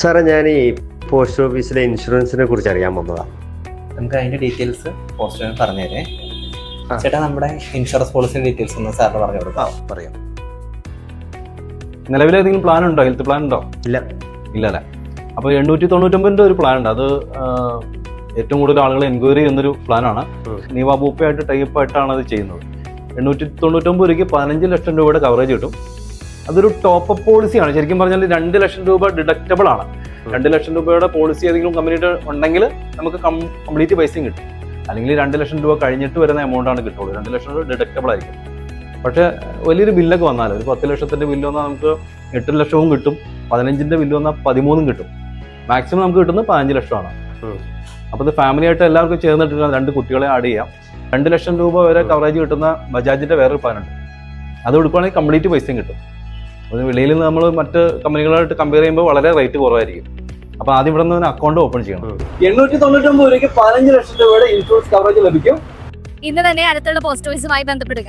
സാറേ, ഞാൻ ഈ പോസ്റ്റ് ഓഫീസിലെ ഇൻഷുറൻസിനെ കുറിച്ച് അറിയാൻ വന്നതാണ്. നമുക്ക് അതിന്റെ ഡീറ്റെയിൽസ് പോസ്റ്റ് പറഞ്ഞുതരേ. ചേട്ടാ, നമ്മുടെ ഇൻഷുറൻസ് പോളിസിയുടെ ഡീറ്റെയിൽസ് ഒന്ന് സാറിന് പറഞ്ഞു കൊടുക്കാം. പറയാം. നിലവിൽ ഏതെങ്കിലും പ്ലാൻ ഉണ്ടോ? ഹെൽത്ത് പ്ലാൻ ഉണ്ടോ? ഇല്ല അല്ലേ? അപ്പോൾ 899 ഒരു പ്ലാൻ ഉണ്ട്. അത് ഏറ്റവും കൂടുതൽ ആളുകൾ എൻക്വയറി ചെയ്യുന്നൊരു പ്ലാനാണ്. നീവ ബൂപ്പയായിട്ട് ടൈപ്പ് ആയിട്ടാണ് അത് ചെയ്യുന്നത്. 899 രൂപയ്ക്ക് 15 ലക്ഷം രൂപയുടെ കവറേജ് കിട്ടും. അതൊരു ടോപ്പ് അപ്പ് പോളിസിയാണ്. ശരിക്കും പറഞ്ഞാൽ 2 ലക്ഷം രൂപ ഡിഡക്റ്റബിൾ ആണ്. 2 ലക്ഷം രൂപയുടെ പോളിസി ഏതെങ്കിലും കമ്പനിയുടെ ഉണ്ടെങ്കിൽ നമുക്ക് കംപ്ലീറ്റ് പൈസയും കിട്ടും. അല്ലെങ്കിൽ 2 ലക്ഷം രൂപ കഴിഞ്ഞിട്ട് വരുന്ന എമൗണ്ട് ആണ് കിട്ടുള്ളൂ. 2 ലക്ഷം രൂപ ഡിഡക്റ്റബിൾ ആയിരിക്കും. പക്ഷേ വലിയൊരു ബില്ലൊക്കെ വന്നാൽ, ഒരു 10 ലക്ഷത്തിന്റെ ബില്ല് വന്നാൽ നമുക്ക് 8 ലക്ഷവും കിട്ടും. 15ന്റെ ബില്ല് വന്നാൽ 13 കിട്ടും. മാക്സിമം നമുക്ക് കിട്ടുന്നത് 15 ലക്ഷമാണ്. അപ്പോൾ ഇത് ഫാമിലി ആയിട്ട് എല്ലാവർക്കും ചേർന്നിട്ട് 2 കുട്ടികളെ ആഡ് ചെയ്യാം. 2 ലക്ഷം രൂപ വരെ കവറേജ് കിട്ടുന്ന ബജാജിന്റെ വേറൊരു പ്ലാനുണ്ട്. അത് കൊടുക്കുകയാണെങ്കിൽ കംപ്ലീറ്റ് പൈസയും കിട്ടും. അത് വെളിയിൽ നിന്ന് നമ്മൾ മറ്റ് കമ്പനികളായിട്ട് കമ്പയർ ചെയ്യുമ്പോൾ വളരെ റേറ്റ് കുറവായിരിക്കും. അപ്പോൾ ആദ്യം ഇവിടെ നിന്ന് അക്കൗണ്ട് ഓപ്പൺ ചെയ്യണം. 899 രൂപയ്ക്ക് 15 ലക്ഷം രൂപയുടെ ഇൻഷുറൻസ് കവറേജ് ലഭിക്കും. ഇന്ന് തന്നെ അടുത്തുള്ള പോസ്റ്റ് ഓഫീസുമായി ബന്ധപ്പെടുക.